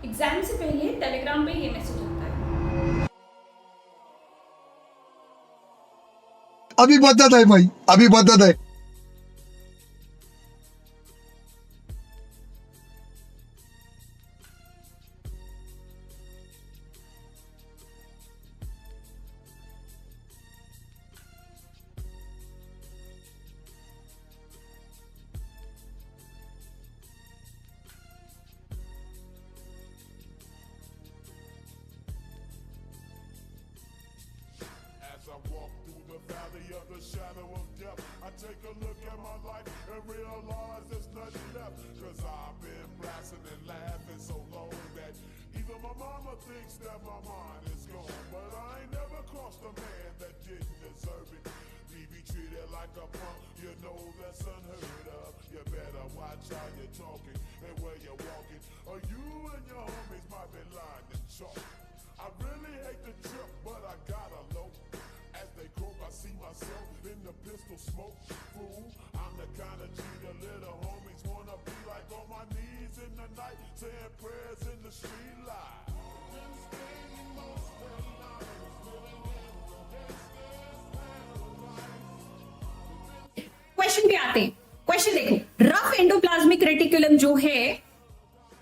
Exam से पहले Telegram पे ये मैसेज होता है। अभी बदत है भाई, अभी बदत है। As I walk through the valley of the shadow of death, I take a look at my life and realize there's nothing left. Cause I've been blasting and laughing so long that even my mama thinks that my mind is gone. But I ain't never crossed a man that didn't deserve it. Be treated like a punk, you know that's unheard of. You better watch how you're talking and where you're walking, or you and your homies might be lying to chalk. I really hate the trip, but I gotta low. As they croak, I see myself in the pistol smoke. Fool, I'm the kind of G the little homies wanna be like, on my knees in the night, saying prayers in the street light. Question पे आते हैं। Question देखो, rough endoplasmic reticulum जो है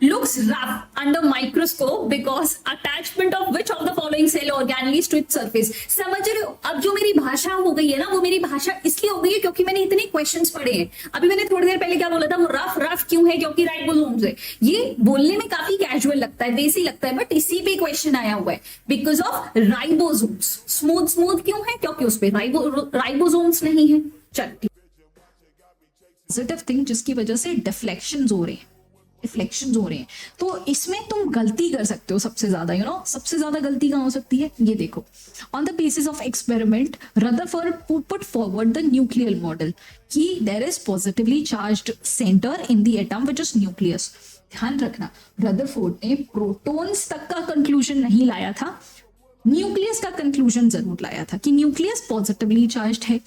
looks rough under microscope because attachment of which of the following cell organelles to its surface। समझ रहे हो? अब जो मेरी भाषा हो गई है ना, वो मेरी भाषा इसलिए हो गई है क्योंकि मैंने इतने क्वेश्चंस पढ़े हैं। अभी मैंने थोड़ी देर पहले क्या बोला था, वो रफ रफ क्यों है? क्योंकि राइबोसोम्स है। ये बोलने में काफी कैजुअल लगता है, देसी लगता है, बट इसी पे क्वेश्चन आया हुआ है because of ribosomes. Smooth smooth क्यों है? क्योंकि उस पर राइबोसोम्स नहीं है। चल पॉजिटिव थिंग जिसकी वजह से डिफ्लेक्शंस हो रहे हैं, रिफ्लेक्शंस हो रहे हैं, तो इसमें तुम गलती कर सकते हो सबसे ज्यादा। सबसे ज्यादा गलती कहां हो सकती है? ये देखो, on the basis of experiment Rutherford put forward the nuclear model कि there is positively charged centre in the atom which is nucleus. ध्यान रखना, रदरफोर्ड ने प्रोटॉन्स तक का कंक्लूजन नहीं लाया था, न्यूक्लियस का कंक्लूजन जरूर लाया था कि न्यूक्लियस पॉजिटिवली चार्ज्ड है।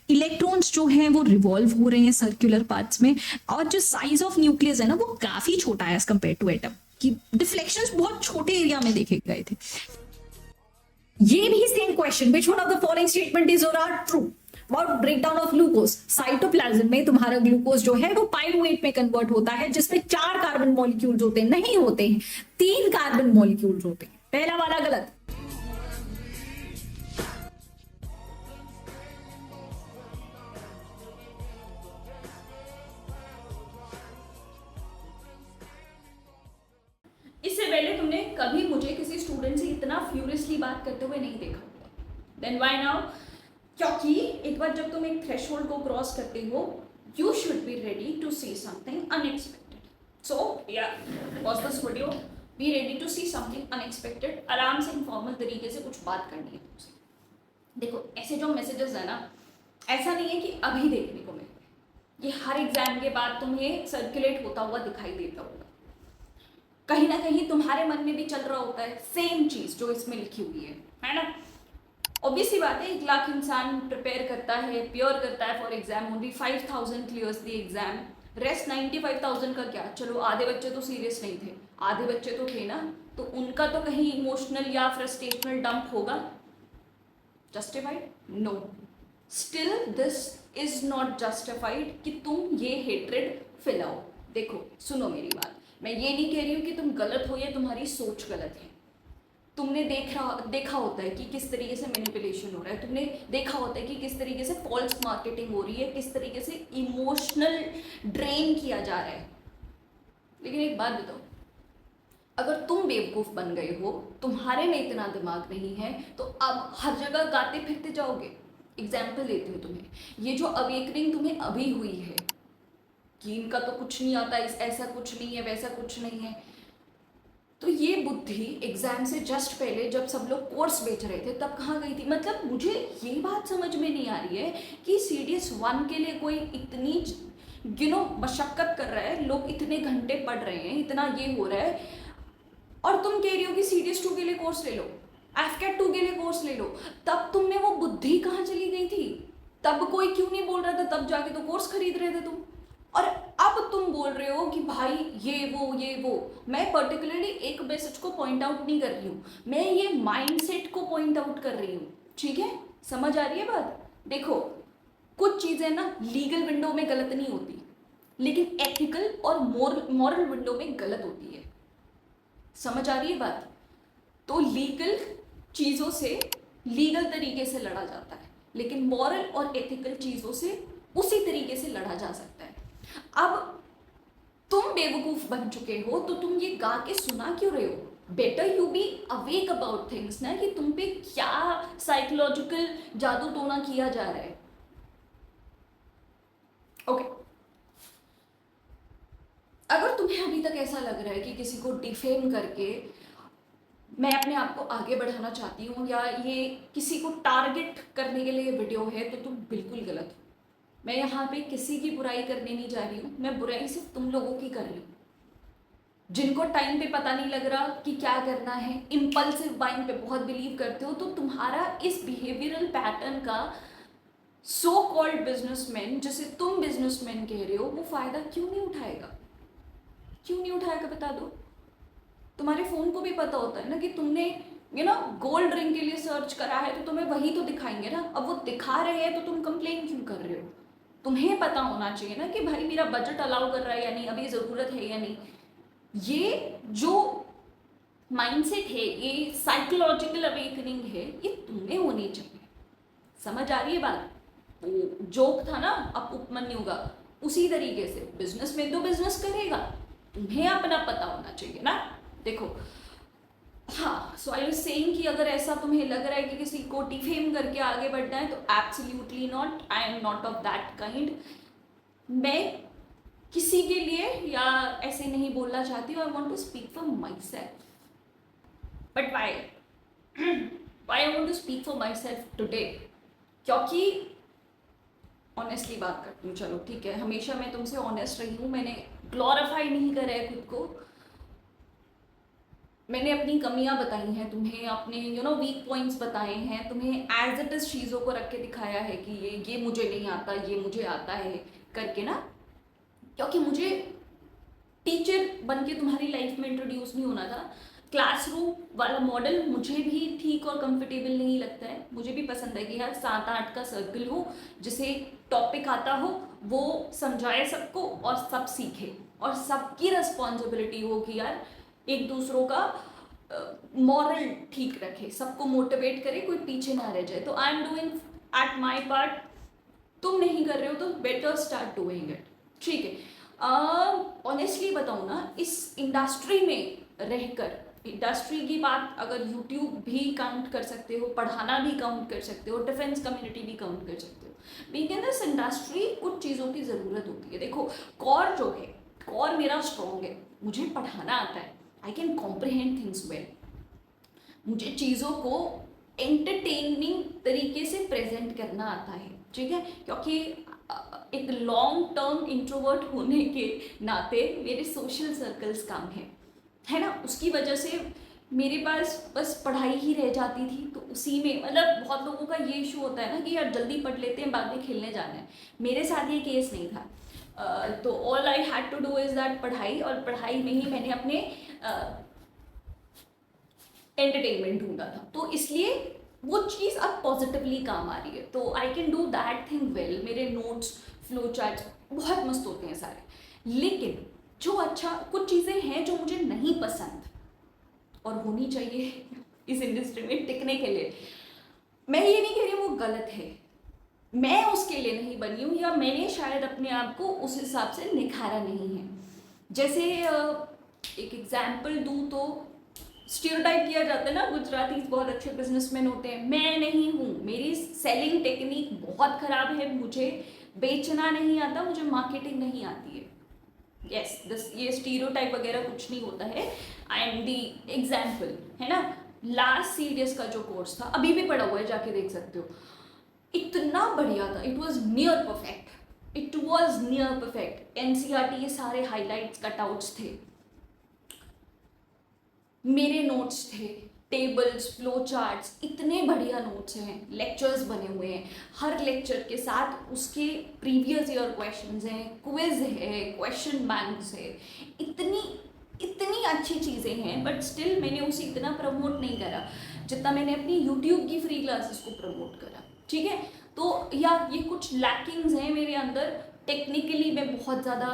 इलेक्ट्रॉन्स जो हैं वो रिवॉल्व हो रहे हैं सर्कुलर पार्ट्स में, और जो साइज ऑफ न्यूक्लियस है ना वो काफी छोटा है एज कंपेयर टू एटम, कि डिफ्लेक्शंस बहुत छोटे एरिया में देखे गए थे। ये भी same question, which one of the following statement is or are true about breakdown of glucose. Cytoplasm में तुम्हारा ग्लूकोज जो है वो पाइरुवेट में कन्वर्ट होता है, जिसमें 4 कार्बन मॉलिक्यूल्स होते हैं, नहीं होते हैं, 3 कार्बन मॉलिक्यूल्स होते हैं। पहला वाला गलत। इससे पहले तुमने कभी मुझे किसी स्टूडेंट से इतना फ्यूरियसली बात करते हुए नहीं देखा होगा। Then why now? क्योंकि एक बार जब तुम एक थ्रेशोल्ड को क्रॉस करते हो, you should be ready to see something unexpected. So yeah watch this video, be ready to see something unexpected. आराम से इनफॉर्मल तरीके से कुछ बात करनी है तुमसे। देखो, ऐसे जो मैसेजेस है ना, ऐसा नहीं है कि अभी देखने को मिले, ये हर एग्जाम के बाद तुम्हें सर्कुलेट होता हुआ दिखाई देता होगा। कहीं ना कहीं तुम्हारे मन में भी चल रहा होता है सेम चीज जो इसमें लिखी हुई है ना। ऑब्वियसली बात है, 1 लाख इंसान प्रिपेयर करता है, प्योर करता है for exam, only 5000 clears the exam. Rest 95,000 का क्या? चलो आधे बच्चे तो सीरियस नहीं थे, आधे बच्चे तो थे ना, तो उनका तो कहीं इमोशनल या फ्रस्ट्रेशनल डंप होगा। Justified? No, still this is not justified कि तुम ये हेट्रेड फैलाओ। देखो सुनो मेरी बात, मैं ये नहीं कह रही हूँ कि तुम गलत हो या तुम्हारी सोच गलत है। तुमने देखा होता है कि किस तरीके से मैनिपुलेशन हो रहा है, तुमने देखा होता है कि किस तरीके से फॉल्स मार्केटिंग हो रही है, किस तरीके से इमोशनल ड्रेन किया जा रहा है। लेकिन एक बात बताओ, अगर तुम बेवकूफ़ बन गए हो, तुम्हारे में इतना दिमाग नहीं है, तो अब हर जगह गाते फिरते जाओगे। एग्जाम्पल देती हूँ तुम्हें, ये जो अवेकनिंग तुम्हें अभी हुई है कि इनका तो कुछ नहीं आता, ऐसा कुछ नहीं है, वैसा कुछ नहीं है, तो ये बुद्धि एग्जाम से जस्ट पहले जब सब लोग कोर्स बेच रहे थे तब कहाँ गई थी? मतलब मुझे ये बात समझ में नहीं आ रही है कि CDS 1 के लिए कोई इतनी मशक्कत कर रहा है, लोग इतने घंटे पढ़ रहे हैं, इतना ये हो रहा है, और तुम कह रही हो कि CDS 2 के लिए कोर्स ले लो, AFCAT 2 के लिए कोर्स ले लो। तब तुम में वो बुद्धि कहाँ चली गई थी? तब कोई क्यों नहीं बोल रहा था? तब जाके तो कोर्स खरीद रहे थे तुम। और अब तुम बोल रहे हो कि भाई ये वो। मैं पर्टिकुलरली एक मैसेज को पॉइंट आउट नहीं कर रही हूँ, मैं ये माइंडसेट को पॉइंट आउट कर रही हूँ। ठीक है, समझ आ रही है बात? देखो, कुछ चीज़ें ना लीगल विंडो में गलत नहीं होती, लेकिन एथिकल और मॉरल विंडो में गलत होती है। समझ आ रही है बात? तो लीगल चीज़ों से लीगल तरीके से लड़ा जाता है, लेकिन मॉरल और एथिकल चीज़ों से उसी तरीके से लड़ा जा सकता है। अब तुम बेवकूफ़ बन चुके हो तो तुम ये गा के सुना क्यों रहे हो? Better you be awake about things ना, कि तुम पे क्या साइकोलॉजिकल जादू टोना किया जा रहा है। ओके, अगर तुम्हें अभी तक ऐसा लग रहा है कि किसी को डिफेम करके मैं अपने आप को आगे बढ़ाना चाहती हूँ या ये किसी को टारगेट करने के लिए वीडियो है, तो तुम बिल्कुल गलत हो। मैं यहाँ पे किसी की बुराई करने नहीं जा रही हूँ, मैं बुराई सिर्फ तुम लोगों की कर रही हूँ जिनको टाइम पे पता नहीं लग रहा कि क्या करना है, इम्पल्सिव बाइंग पे बहुत बिलीव करते हो। तो तुम्हारा इस बिहेवियरल पैटर्न का सो कॉल्ड बिजनेसमैन, जिसे तुम बिजनेसमैन कह रहे हो, वो फायदा क्यों नहीं उठाएगा? क्यों नहीं उठाएगा बता दो। तुम्हारे फोन को भी पता होता है ना कि तुमने गोल्ड रिंग के लिए सर्च करा है, तो तुम्हें वही तो दिखाएंगे ना। अब वो दिखा रहे हैं तो तुम कंप्लेन क्यों कर रहे हो? तुम्हें पता होना चाहिए ना कि भाई मेरा बजट अलाउ कर रहा है या नहीं, अभी ज़रूरत है या नहीं। ये जो माइंडसेट है, ये साइकोलॉजिकल अवेकनिंग है, ये तुम्हें होनी चाहिए। समझ आ रही है बात? वो जोक था ना अब उपमन्यु का, उसी तरीके से बिजनेस में तो बिजनेस करेगा, तुम्हें अपना पता होना चाहिए ना। देखो, हाँ, सो आई वाज सेइंग कि अगर ऐसा तुम्हें लग रहा है कि किसी को डिफेम करके आगे बढ़ना है, तो absolutely not, I am not of that kind. मैं किसी के लिए या ऐसे नहीं बोलना चाहती हूँ। I want to speak for myself. But why I want to speak for myself today? क्योंकि ऑनेस्टली बात करती हूँ, चलो ठीक है, हमेशा मैं तुमसे ऑनेस्ट रही हूँ, मैंने ग्लोरीफाई नहीं करा है खुद को। मैंने अपनी कमियां बताई हैं तुम्हें, अपने वीक पॉइंट्स बताए हैं तुम्हें, एज इट इज चीज़ों को रख के दिखाया है कि ये मुझे नहीं आता, ये मुझे आता है करके ना। क्योंकि मुझे टीचर बन के तुम्हारी लाइफ में इंट्रोड्यूस नहीं होना था। क्लासरूम वाला मॉडल मुझे भी ठीक और कंफर्टेबल नहीं लगता है। मुझे भी पसंद है कि यार 7-8 का सर्कल हो, जिसे टॉपिक आता हो वो समझाए सबको और सब सीखे, और सबकी रिस्पॉन्सिबिलिटी हो कि यार एक दूसरों का मॉरल ठीक रखे, सबको मोटिवेट करे, कोई पीछे ना रह जाए। तो I am doing at my part, तुम नहीं कर रहे हो तो बेटर स्टार्ट डूइंग इट। ठीक है, ऑनेस्टली बताऊँ ना, इस इंडस्ट्री में रहकर, इंडस्ट्री की बात अगर यूट्यूब भी काउंट कर सकते हो, पढ़ाना भी काउंट कर सकते हो, डिफेंस कम्युनिटी भी काउंट कर सकते हो, लेकिन दिस इंडस्ट्री कुछ चीज़ों की ज़रूरत होती है। देखो, कोर जो है, कोर मेरा स्ट्रॉन्ग है, मुझे पढ़ाना आता है, I can comprehend things well, मुझे चीज़ों को एंटरटेनिंग तरीके से प्रेजेंट करना आता है। ठीक है, क्योंकि एक लॉन्ग टर्म इंट्रोवर्ट होने के नाते मेरे सोशल सर्कल्स कम हैं, है ना। उसकी वजह से मेरे पास बस पढ़ाई ही रह जाती थी। तो उसी में मतलब बहुत लोगों का ये इशू होता है ना कि यार जल्दी पढ़ लेते हैं, बाद में खेलने जाना है। मेरे साथ ये केस नहीं था। तो all I had to do is that पढ़ाई, और पढ़ाई में ही मैंने अपने एंटरटेनमेंट ढूंढा था। तो इसलिए वो चीज़ अब पॉजिटिवली काम आ रही है। तो I can do that thing well. मेरे नोट्स, फ्लो चार्ट बहुत मस्त होते हैं सारे। लेकिन जो अच्छा, कुछ चीज़ें हैं जो मुझे नहीं पसंद और होनी चाहिए इस इंडस्ट्री में टिकने के लिए। मैं ये नहीं कह रही वो गलत है, मैं उसके लिए नहीं बनी हूँ, या मैंने शायद अपने आप को उस हिसाब से निखारा नहीं है। जैसे एक एग्जाम्पल दूँ तो स्टीरियोटाइप किया जाता है ना, गुजराती बहुत अच्छे बिजनेसमैन होते हैं, मैं नहीं हूँ। मेरी सेलिंग टेक्निक बहुत ख़राब है, मुझे बेचना नहीं आता, मुझे मार्केटिंग नहीं आती है। यस, ये स्टीरियोटाइप वगैरह कुछ नहीं होता है, आई एम दी एग्जाम्पल, है ना। लास्ट सीडीएस का जो कोर्स था, अभी भी पड़ा हुआ है, जाके देख सकते हो, इतना बढ़िया था। It was near perfect, it was near perfect. NCERT के सारे हाईलाइट्स, कटआउट्स थे, मेरे नोट्स थे, टेबल्स, फ्लो चार्ट्स, इतने बढ़िया नोट्स हैं, लेक्चर्स बने हुए हैं, हर लेक्चर के साथ उसके प्रीवियस ईयर क्वेश्चंस हैं, क्विज है, क्वेश्चन बैंक्स है, इतनी इतनी अच्छी चीज़ें हैं, बट स्टिल मैंने उसे इतना प्रमोट नहीं करा जितना मैंने अपनी यूट्यूब की फ्री क्लासेस को प्रमोट करा, ठीक है। तो या ये कुछ लैकिंग्स हैं मेरे अंदर, टेक्निकली मैं बहुत ज़्यादा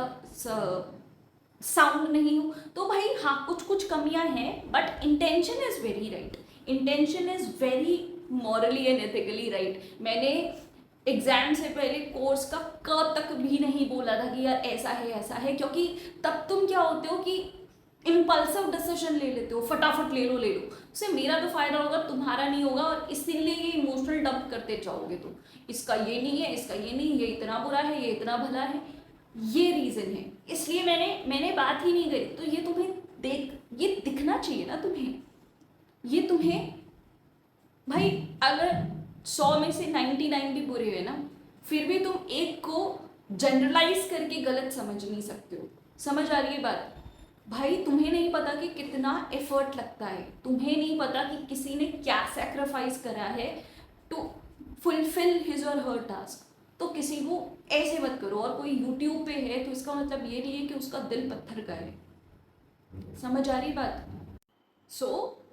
साउंड नहीं हूँ, तो भाई हाँ कुछ कुछ कमियां हैं, but intention is very right, intention is very morally and ethically right. मैंने एग्जाम से पहले कोर्स का क तक भी नहीं बोला था कि यार ऐसा है, क्योंकि तब तुम क्या होते हो कि इम्पल्सिव डिसीजन ले लेते हो, फटाफट ले लो उससे मेरा तो फायदा होगा, तुम्हारा नहीं होगा, और इसीलिए ये इमोशनल डंप करते जाओगे तुम, इसका ये नहीं है, इसका ये नहीं, ये इतना बुरा है, ये इतना भला है, ये रीज़न है, इसलिए मैंने बात ही नहीं करी। तो ये तुम्हें ये दिखना चाहिए ना तुम्हें भाई, अगर 100 में से 99 भी बुरे हुए ना, फिर भी तुम एक को जनरलाइज करके गलत समझ नहीं सकते हो। समझ आ रही है बात? भाई तुम्हें नहीं पता कि कितना एफर्ट लगता है, तुम्हें नहीं पता कि किसी ने क्या सैक्रिफाइस करा है टू फुलफिल हिज और हर टास्क। तो किसी को ऐसे मत करो, और कोई यूट्यूब पे है तो इसका मतलब ये नहीं है कि उसका दिल पत्थर का है। समझ आ रही बात? सो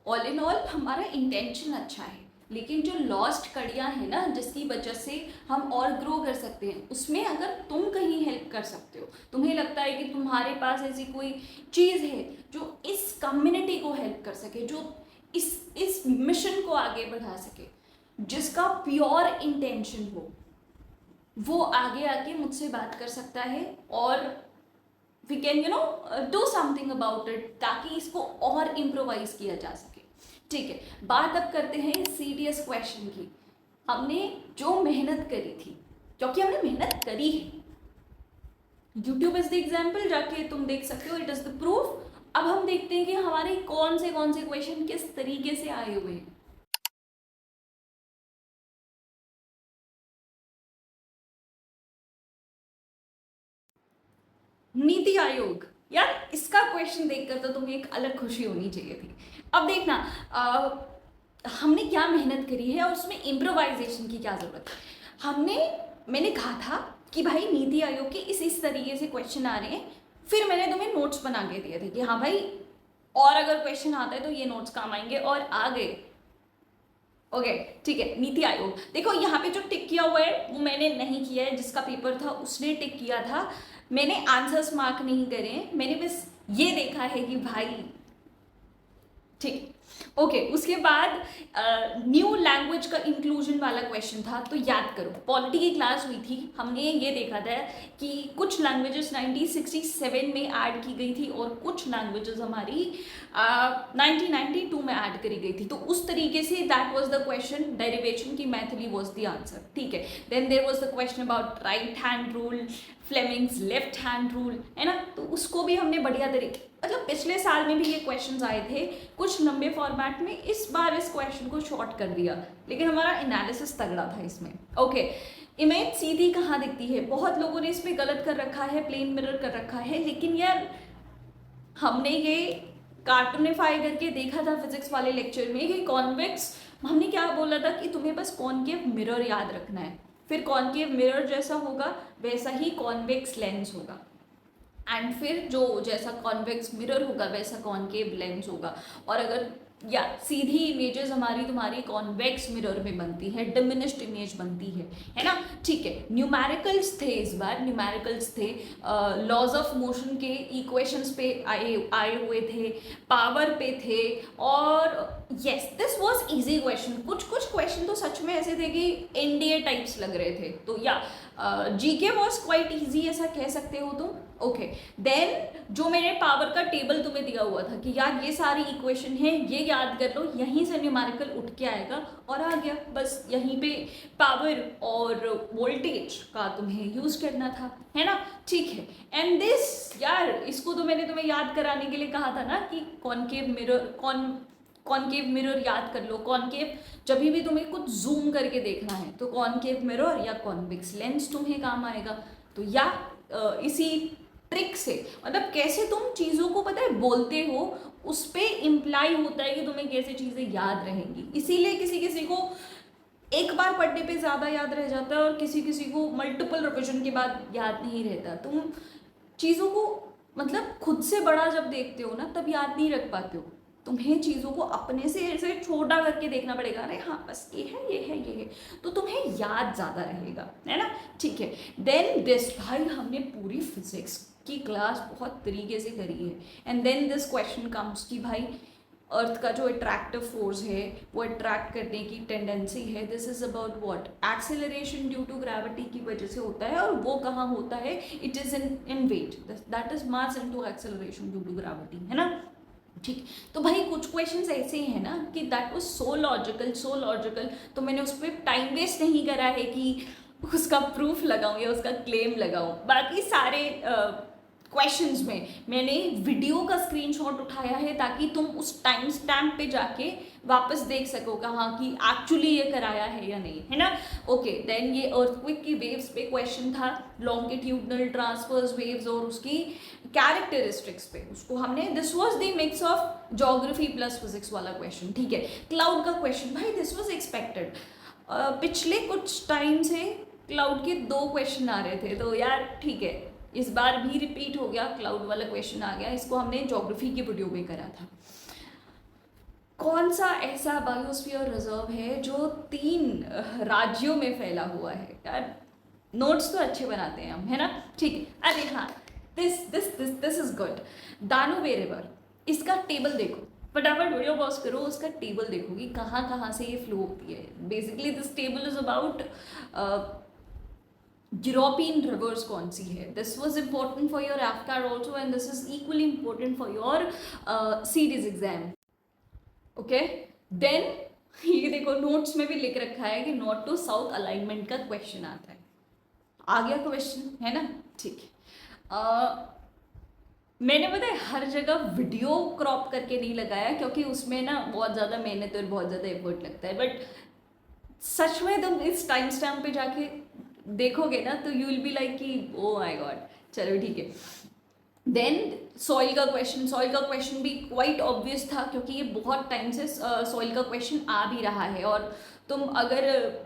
ऑल इन ऑल हमारा इंटेंशन अच्छा है, लेकिन जो लॉस्ट कड़ियाँ हैं ना, जिसकी वजह से हम और ग्रो कर सकते हैं, उसमें अगर तुम कहीं हेल्प कर सकते हो, तुम्हें लगता है कि तुम्हारे पास ऐसी कोई चीज़ है जो इस कम्युनिटी को हेल्प कर सके, जो इस मिशन को आगे बढ़ा सके, जिसका प्योर इंटेंशन हो, वो आगे आके मुझसे बात कर सकता है, और we can do something about it, ताकि इसको और इम्प्रोवाइज किया जा सके। ठीक है, बात अब करते हैं सीरियस क्वेश्चन की। हमने जो मेहनत करी थी, क्योंकि हमने मेहनत करी है, यूट्यूब इज द एग्जाम्पल, जाके तुम देख सकते हो, इट इज द प्रूफ। अब हम देखते हैं कि हमारे कौन से क्वेश्चन किस तरीके से आए हुए हैं। नीति आयोग, यार इसका क्वेश्चन देखकर तो तुम्हें एक अलग खुशी होनी चाहिए थी। अब देखना हमने क्या मेहनत करी है और उसमें इम्प्रोवाइजेशन की क्या ज़रूरत है। मैंने कहा था कि भाई नीति आयोग के इस तरीके से क्वेश्चन आ रहे हैं, फिर मैंने तुम्हें नोट्स बना के दिए थे कि हाँ भाई, और अगर क्वेश्चन आता है तो ये नोट्स काम आएंगे, और आ गए। ओके ठीक है, नीति आयोग देखो, यहाँ पे जो टिक किया हुआ है वो मैंने नहीं किया है, जिसका पेपर था उसने टिक किया था, मैंने आंसर्स मार्क नहीं करे हैं, मैंने बस ये देखा है कि भाई ठीक। ओके, उसके बाद न्यू लैंग्वेज का इंक्लूजन वाला क्वेश्चन था, तो याद करो पॉलिटी की क्लास हुई थी, हमने ये देखा था कि कुछ लैंग्वेजेस 1967 में ऐड की गई थी और कुछ लैंग्वेजेस हमारी 1992 में ऐड करी गई थी। तो उस तरीके से that was the question, derivation की मैथिली वाज द आंसर, ठीक है। Then there was the question about right hand rule, Fleming's left hand rule, है ना, तो उसको भी हमने बढ़िया तरीके, मतलब पिछले साल में भी ये क्वेश्चंस आए थे कुछ लंबे फॉर्मेट में, इस बार इस क्वेश्चन को शॉर्ट कर दिया, लेकिन हमारा एनालिसिस तगड़ा था इसमें। ओके, इमेज सीधी कहाँ दिखती है, बहुत लोगों ने इसमें गलत कर रखा है, प्लेन मिरर कर रखा है, लेकिन यार हमने ये कार्टूनिफाई करके देखा था फिजिक्स वाले लेक्चर में कि कॉन्वेक्स, हमने क्या बोला था कि तुम्हें बस कॉनकेव मिरर याद रखना है, फिर कॉनकेव मिरर जैसा होगा वैसा ही कॉन्वेक्स लेंस होगा, एंड फिर जो जैसा कॉन्वेक्स मिरर होगा वैसा कॉनकेव लेंस होगा। और अगर या सीधी इमेजेस हमारी तुम्हारी कॉन्वेक्स मिरर में बनती है, डिमिनिश्ड इमेज बनती है ना, ठीक है। न्यूमेरिकल्स थे, इस बार न्यूमेरिकल्स थे, लॉज ऑफ मोशन के इक्वेशंस पे आए हुए थे, पावर पे थे, और yes this was easy question. कुछ क्वेश्चन तो सच में ऐसे थे कि एनडीए टाइप्स लग रहे थे, तो या जीके वाज क्वाइट इजी, ऐसा कह सकते हो तुम। ओके, देन जो मैंने पावर का टेबल तुम्हें दिया हुआ था कि यार ये सारी इक्वेशन है, ये याद कर लो, यहीं से न्यूमेरिकल उठ के आएगा और आ गया, बस यहीं पे पावर और वोल्टेज का तुम्हें यूज करना था, है ना, ठीक है। एंड दिस यार, इसको तो मैंने तुम्हें याद कराने के लिए कहा था ना कि कॉनकेव मिरर याद कर लो। कॉनकेव, जब भी तुम्हें कुछ जूम करके देखना है तो कॉनकेव मिरर या कॉन्वेक्स लेंस तुम्हें काम आएगा। तो या इसी ट्रिक से, मतलब कैसे तुम चीज़ों को पता है बोलते हो, उस पे इम्प्लाई होता है कि तुम्हें कैसे चीज़ें याद रहेंगी। इसीलिए किसी किसी को एक बार पढ़ने पे ज़्यादा याद रह जाता है और किसी किसी को मल्टीपल रिविजन के बाद याद नहीं रहता। तुम चीज़ों को मतलब खुद से बड़ा जब देखते हो ना तब याद नहीं रख पाते हो। तुम्हें चीज़ों को अपने से ऐसे छोटा करके देखना पड़ेगा, अरे हाँ बस ये है ये है ये है, तो तुम्हें याद ज़्यादा रहेगा, है ना। ठीक है, देन दिस, भाई हमने पूरी फिजिक्स की क्लास बहुत तरीके से करी है, and then this question comes कि भाई अर्थ का जो अट्रैक्टिव फोर्स है वो अट्रैक्ट करने की टेंडेंसी है, this is about what, acceleration due to gravity की वजह से होता है, और वो कहाँ होता है, it is in weight, that is mass into acceleration due to gravity, है ना। ठीक, तो भाई कुछ क्वेश्चंस ऐसे हैं ना कि दैट वाज सो लॉजिकल, तो मैंने उस पर टाइम वेस्ट नहीं करा है कि उसका प्रूफ लगाऊं या उसका क्लेम लगाऊं। बाकी सारे क्वेश्चंस में मैंने वीडियो का स्क्रीनशॉट उठाया है ताकि तुम उस टाइम स्टैम्प पे जाके वापस देख सको कहाँ कि एक्चुअली ये कराया है या नहीं, है ना। ओके, देन ये अर्थक्वेक की वेव्स पे क्वेश्चन था, लॉन्गिट्यूडनल ट्रांसवर्स वेव्स और उसकी कैरेक्टरिस्टिक्स पे, उसको हमने, this was the mix of geography plus physics वाला क्वेश्चन। ठीक है, क्लाउड का क्वेश्चन, भाई दिस वाज एक्सपेक्टेड, पिछले कुछ टाइम से क्लाउड के 2 क्वेश्चन आ रहे थे, तो यार ठीक है इस बार भी रिपीट हो गया, क्लाउड वाला क्वेश्चन आ गया। इसको हमने ज्योग्राफी के वीडियो में करा था। कौन सा ऐसा बायोस्फीयर रिजर्व है जो 3 राज्यों में फैला हुआ है? यार नोट्स तो अच्छे बनाते हैं हम, है ना। ठीक है, अरे हाँ, दिस इज गुड, दानुवे रिवर, इसका टेबल देखो, फटाफट वीडियो पॉज करो, उसका टेबल देखो कि कहाँ कहाँ से ये फ्लो होती है। Basically this table is about European rivers कौन सी है। This was important for your एफकार also, and this is equally important for your series exam. Okay, then ये देखो नोट्स में भी लिख रखा है कि नॉर्थ टू साउथ अलाइनमेंट का क्वेश्चन आता है, आ गया क्वेश्चन, है ना। ठीक है, मैंने पता है हर जगह वीडियो क्रॉप करके नहीं लगाया क्योंकि उसमें ना बहुत ज़्यादा मेहनत और बहुत ज़्यादा एफर्ट लगता है, बट सच में तुम इस टाइम स्टैम्प पे जाके देखोगे ना तो यू विल बी लाइक कि ओ माय गॉड। चलो ठीक है, देन सॉइल का क्वेश्चन भी क्वाइट ऑब्वियस था क्योंकि ये बहुत टाइम से सॉइल का क्वेश्चन आ भी रहा है। और तुम अगर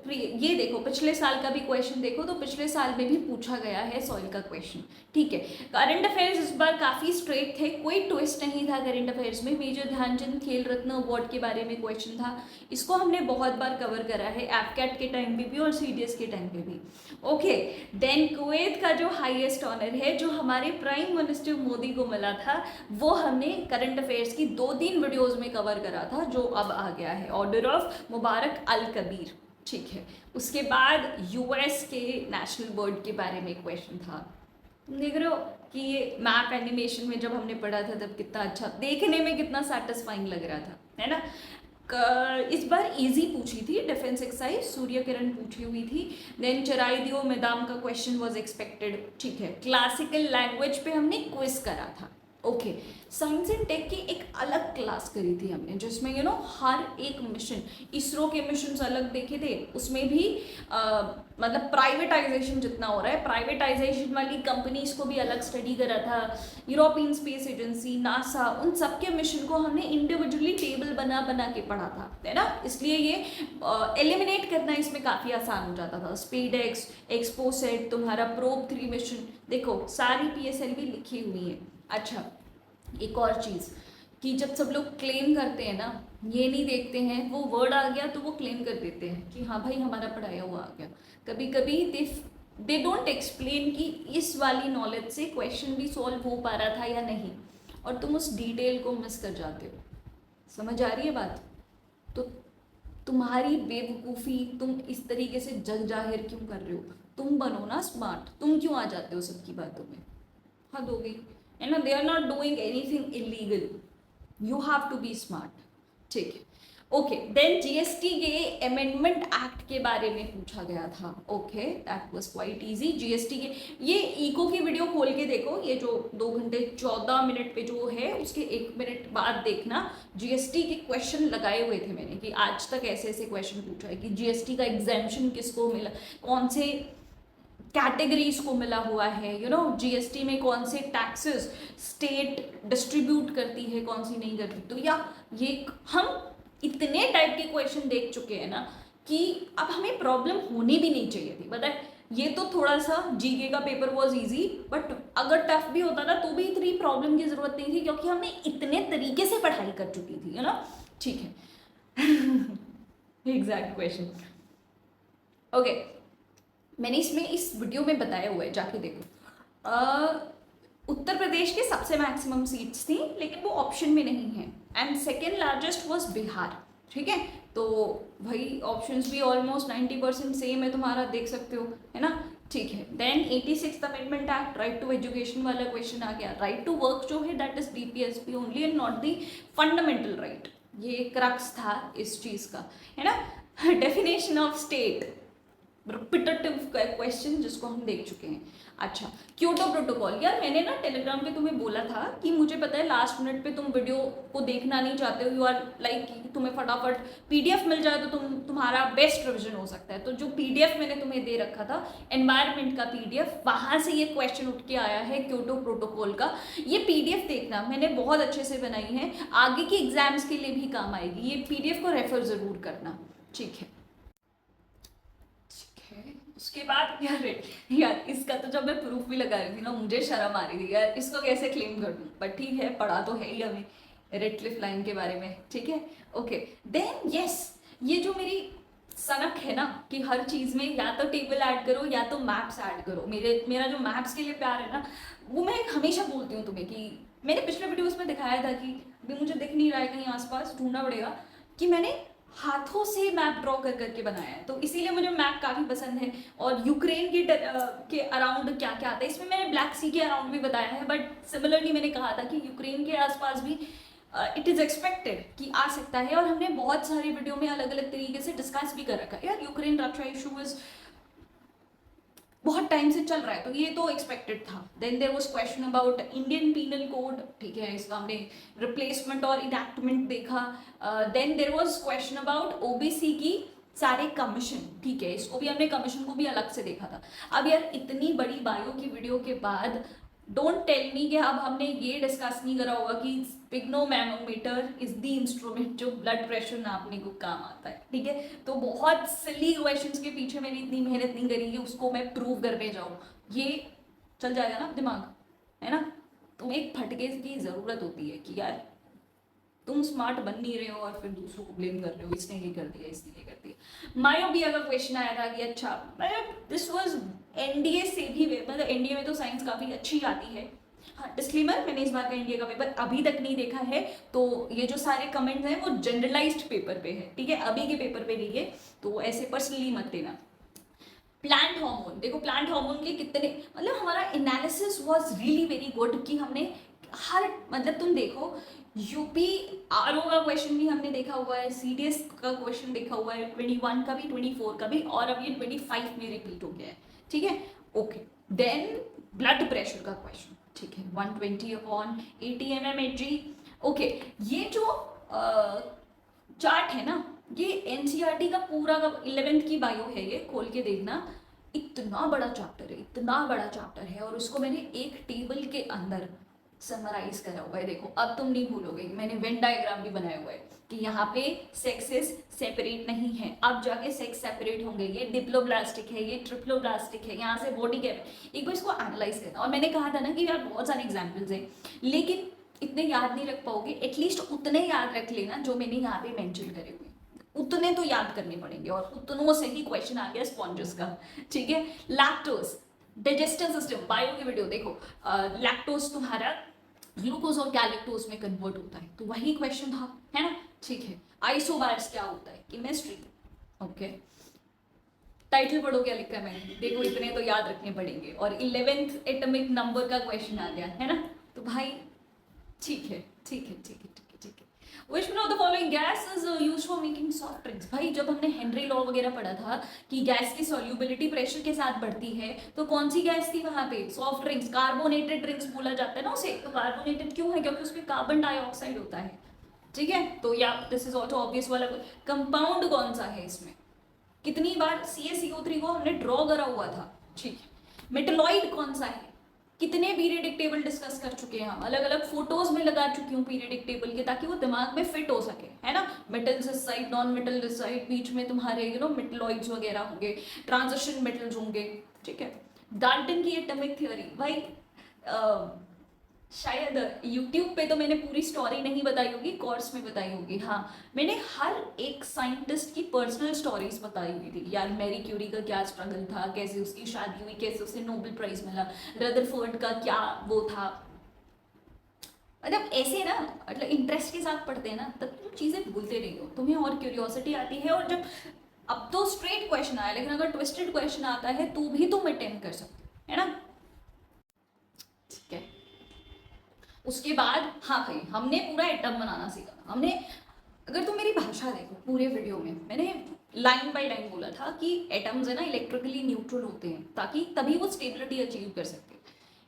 ये देखो पिछले साल का भी क्वेश्चन देखो तो पिछले साल में भी पूछा गया है सॉइल का क्वेश्चन। ठीक है, करंट अफेयर्स इस बार काफ़ी स्ट्रेट थे, कोई ट्विस्ट नहीं था करंट अफेयर्स में। मेजर ध्यानचंद खेल रत्न अवार्ड के बारे में क्वेश्चन था, इसको हमने बहुत बार कवर करा है, एफकैट के टाइम पे भी और सीडीएस के टाइम पे भी। ओके, देन कुवैत का जो हाईएस्ट ऑनर है जो हमारे प्राइम मिनिस्टर मोदी को मिला था, वो हमने करंट अफेयर्स की 2-3 वीडियोज़ में कवर करा था, जो अब आ गया है, ऑर्डर ऑफ मुबारक अल कबीर। ठीक है, उसके बाद यूएस के नेशनल बर्ड के बारे में क्वेश्चन था। तुम देख रहे हो कि ये मैप एनिमेशन में जब हमने पढ़ा था तब कितना अच्छा देखने में कितना सेटिस्फाइंग लग रहा था, है ना। इस बार इजी पूछी थी डिफेंस एक्सरसाइज, सूर्य किरण पूछी हुई थी। देन चराई दियो मैदाम का क्वेश्चन वाज एक्सपेक्टेड। ठीक है, क्लासिकल लैंग्वेज पे हमने क्विज करा था। ओके, साइंस एंड टेक की एक अलग क्लास करी थी हमने जिसमें यू नो हर एक मिशन, इसरो के मिशन अलग देखे थे, उसमें भी मतलब प्राइवेटाइजेशन जितना हो रहा है, प्राइवेटाइजेशन वाली कंपनीज को भी अलग स्टडी करा था, यूरोपियन स्पेस एजेंसी, नासा, उन सब के मिशन को हमने इंडिविजुअली टेबल बना बना के पढ़ा था, है ना। इसलिए ये एलिमिनेट करना इसमें काफ़ी आसान हो जाता था। स्पीड एक्स, एक्सपोसेट, तुम्हारा प्रोब 3 मिशन, देखो सारी PSL भी लिखी हुई है। अच्छा, एक और चीज़ कि जब सब लोग क्लेम करते हैं ना, ये नहीं देखते हैं वो वर्ड आ गया तो वो क्लेम कर देते हैं कि हाँ भाई हमारा पढ़ाया हुआ आ गया। कभी कभी दे डोंट एक्सप्लेन कि इस वाली नॉलेज से क्वेश्चन भी सॉल्व हो पा रहा था या नहीं, और तुम उस डिटेल को मिस कर जाते हो। समझ आ रही है बात? तो तुम्हारी बेवकूफ़ी तुम इस तरीके से जग जाहिर क्यों कर रहे हो? तुम बनो ना स्मार्ट, तुम क्यों आ जाते हो सबकी बातों में? हद हो गई, है ना। They are not doing anything illegal, you have to be smart. ठीक है, ओके, देन GST के अमेंडमेंट एक्ट के बारे में पूछा गया था। Okay, that was quite easy. GST के ये इको की वीडियो खोल के देखो, ये जो 2 घंटे 14 मिनट पे जो है उसके 1 मिनट बाद देखना, GST के क्वेश्चन लगाए हुए थे मैंने कि आज तक ऐसे ऐसे क्वेश्चन पूछा है कि GST का एग्जेम्पशन किसको मिला, कौन से कैटेगरीज को मिला हुआ है, यू नो जीएसटी में कौन से टैक्सेस स्टेट डिस्ट्रीब्यूट करती है, कौन सी नहीं करती। तो या ये हम इतने टाइप के क्वेश्चन देख चुके हैं ना कि अब हमें प्रॉब्लम होनी भी नहीं चाहिए थी। पता है, ये तो थोड़ा सा जीके का पेपर वॉज इजी, बट अगर टफ भी होता ना तो भी इतनी प्रॉब्लम की जरूरत नहीं थी, क्योंकि हमने इतने तरीके से पढ़ाई कर चुकी थी, है ना। ठीक है एग्जैक्ट क्वेश्चन। ओके, मैंने इसमें इस वीडियो में बताया हुआ है, जाके देखो। उत्तर प्रदेश के सबसे मैक्सिमम सीट्स थी, लेकिन वो ऑप्शन में नहीं है, and second largest was Bihar. ठीक है, तो भाई ऑप्शंस भी ऑलमोस्ट 90% सेम है तुम्हारा, देख सकते हो, है ना। ठीक है, then 86th amendment act, right to education वाला क्वेश्चन आ गया। राइट टू वर्क जो है that is DPSP only and not the fundamental right, ये क्रक्स था इस चीज का, है ना। Definition of state, repetitive question जिसको हम देख चुके हैं। अच्छा, क्योटो प्रोटोकॉल, यार मैंने ना टेलीग्राम पे तुम्हें बोला था कि मुझे पता है लास्ट मिनट पे तुम वीडियो को देखना नहीं चाहते हो, यू आर लाइक तुम्हें फटाफट पीडीएफ मिल जाए तो तुम्हारा बेस्ट रिविजन हो सकता है। तो जो पीडीएफ मैंने तुम्हें दे रखा था एनवायरनमेंट का पीडीएफ, वहां से ये क्वेश्चन उठ के आया है क्योटो प्रोटोकॉल का। ये पीडीएफ देखना, मैंने बहुत अच्छे से बनाई है, आगे की एग्जाम्स के लिए भी काम आएगी। ये पीडीएफ को रेफर जरूर करना, ठीक है। उसके बाद यार इसका तो जब मैं प्रूफ भी लगा रही थी ना, मुझे शर्म आ रही थी यार, इसको कैसे क्लेम कर दूं, बट ठीक है, पढ़ा तो है ही हमें रेडक्लिफ लाइन के बारे में, ठीक है। ओके, देन यस, ये जो मेरी सनक है ना कि हर चीज में या तो टेबल ऐड करो या तो मैप्स ऐड करो, मेरा जो मैप्स के लिए प्यार है ना, वो मैं हमेशा बोलती हूँ तुम्हें कि मैंने पिछले वीडियोस में दिखाया था कि अभी मुझे दिख नहीं रहा है, कहीं आसपास ढूंढना पड़ेगा, कि मैंने हाथों से मैप ड्रॉ कर करके बनाया है, तो इसीलिए मुझे मैप काफ़ी पसंद है। और यूक्रेन के अराउंड क्या क्या आता है, इसमें मैंने ब्लैक सी के अराउंड भी बताया है, बट सिमिलरली मैंने कहा था कि यूक्रेन के आसपास भी इट इज़ एक्सपेक्टेड कि आ सकता है, और हमने बहुत सारे वीडियो में अलग अलग तरीके से डिस्कस भी कर रखा है। यार यूक्रेन रक्षा इशू इज बहुत टाइम से चल रहा है, तो ये तो एक्सपेक्टेड था। Then there was question about Indian penal code, ठीक है, इसका हमने रिप्लेसमेंट और इनैक्टमेंट देखा। Then there was question about OBC की सारे कमीशन, ठीक है, इसको भी हमने कमीशन को भी अलग से देखा था। अब यार इतनी बड़ी बायो की वीडियो के बाद डोंट टेल मी कि अब हमने ये डिस्कस नहीं करा होगा कि स्पिग्नोमैनोमीटर इज द इंस्ट्रूमेंट जो ब्लड प्रेशर नापने को काम आता है, ठीक है। तो बहुत सिली क्वेश्चंस के पीछे मैंने इतनी मेहनत नहीं करी कि उसको मैं प्रूव करने जाऊँ, ये चल जाएगा ना दिमाग, है ना। तुम्हें एक फटके की ज़रूरत होती है कि यार तुम स्मार्ट बन नहीं रहे हो और फिर दूसरों को ब्लेम कर रहे हो, इसने ये कर दिया, इसने ये कर दिया। मायोपिया का क्वेश्चन आया था कि अच्छा, मतलब दिस वाज एनडीए से भी, मतलब एनडीए में तो साइंस काफ़ी अच्छी आती है। हाँ, डिस्क्लेमर, मैंने इस बार का एनडीए का पेपर अभी तक नहीं देखा है, तो ये जो सारे कमेंट्स हैं वो जनरलाइज्ड पेपर पे है, ठीक है, अभी के पेपर पे नहीं है, तो ऐसे पर्सनली मत लेना। प्लांट हार्मोन, देखो प्लांट हार्मोन के कितने, मतलब हमारा analysis was really very good कि हमने हर, मतलब तुम देखो यूपी आरओ का क्वेश्चन भी हमने देखा हुआ है, सीडीएस का क्वेश्चन देखा हुआ है, 21 का भी, 24 का भी, और अब ये 25 में रिपीट हो गया है, ठीक है। ओके, देन ब्लड प्रेशर का क्वेश्चन, ठीक है, 120/80 mmHg। ओके, ये जो चार्ट है ना, ये एनसीईआरटी का पूरा का 11th की बायो है, ये खोल के देखना, इतना बड़ा चैप्टर है, इतना बड़ा चैप्टर है, और उसको मैंने एक टेबल के अंदर समराइज करा हुआ है। देखो अब तुम नहीं भूलोगे, मैंने वेन डायग्राम भी बनाया हुआ है कि यहाँ पे सेक्सेस सेपरेट नहीं है, अब जाके सेक्स सेपरेट होंगे, ये डिप्लोब्लास्टिक है, ये ट्रिप्लोब्लास्टिक है, यहाँ से बॉडी कैप है, एक बार इसको एनालाइज करना। और मैंने कहा था ना कि यार बहुत सारे एग्जाम्पल्स हैं, लेकिन इतने याद नहीं रख पाओगे, एटलीस्ट उतने याद रख लेना जो मैंने यहाँ पे मेंशन करे हुए, उतने तो याद करने पड़ेंगे, और उतनों से ही क्वेश्चन आ गया स्पॉन्जेस का, ठीक है। लैक्टोज, डाइजेस्टिव सिस्टम, बायो की वीडियो देखो, लैक्टोज तुम्हारा ग्लूकोज और गैलेक्टोज में कन्वर्ट होता है, तो वही क्वेश्चन था, है ना, ठीक है। आइसोबार्स क्या होता है, केमिस्ट्री, ओके। टाइटल पढ़ो क्या लिखा है मैंने, देखो इतने तो याद रखने पड़ेंगे, और 11th एटॉमिक नंबर का क्वेश्चन आ गया, है ना, तो भाई ठीक है, ठीक है, ठीक है, ठीक है, ठीक है। Which one of the following gas is used for making soft drinks? भाई जब हमने हेनरी लॉ वगैरह पढ़ा था कि गैस की सॉल्युबिलिटी प्रेशर के साथ बढ़ती है, तो कौन सी गैस थी वहां पे, सॉफ्ट ड्रिंक्स, कार्बोनेटेड ड्रिंक्स बोला जाता है ना उसे। तो कार्बोनेटेड क्यों है, क्योंकि उसमें कार्बन डाइऑक्साइड होता है, ठीक है। तो या दिस इज ऑल्सो ऑब्वियस वाला। कंपाउंड कौन सा है इसमें, कितनी बार CaCO3 को हमने ड्रॉ करा हुआ था, ठीक है। मेटलॉइड कौन सा है, कितने पीरियडिक टेबल डिस्कस कर चुके हैं हम, अलग अलग फोटोज में लगा चुकी हूँ पीरियडिक टेबल के, ताकि वो दिमाग में फिट हो सके, है ना। मेटल्स इस साइड, नॉन मेटल इस साइड, बीच में तुम्हारे मेटलॉइड्स वगैरह होंगे, ट्रांजिशन मेटल्स होंगे, ठीक है। डाल्टन की एटॉमिक थ्योरी, भाई शायद YouTube पे तो मैंने पूरी स्टोरी नहीं बताई होगी, कोर्स में बताई होगी। हाँ, मैंने हर एक साइंटिस्ट की पर्सनल स्टोरीज बताई हुई थी। यार मैरी क्यूरी का क्या स्ट्रगल था, कैसे उसकी शादी हुई, कैसे उसे नोबेल प्राइज मिला, रदरफोर्ड का क्या वो था। मतलब ऐसे ना, मतलब इंटरेस्ट के साथ पढ़ते हैं ना, तब तुम चीज़ें भूलते नहीं हो, तुम्हें और क्यूरियोसिटी आती है। और जब अब तो स्ट्रेट क्वेश्चन आया, लेकिन अगर ट्विस्टेड क्वेश्चन आता है तो भी तुम अटेम्प्ट कर सकते हो, है ना। ठीक है, उसके बाद हाँ भाई, हमने पूरा एटम बनाना सीखा। हमने, अगर तुम मेरी भाषा देखो पूरे वीडियो में, मैंने लाइन बाय लाइन बोला था कि एटम्स है ना इलेक्ट्रिकली न्यूट्रल होते हैं, ताकि तभी वो स्टेबिलिटी अचीव कर सकते हैं।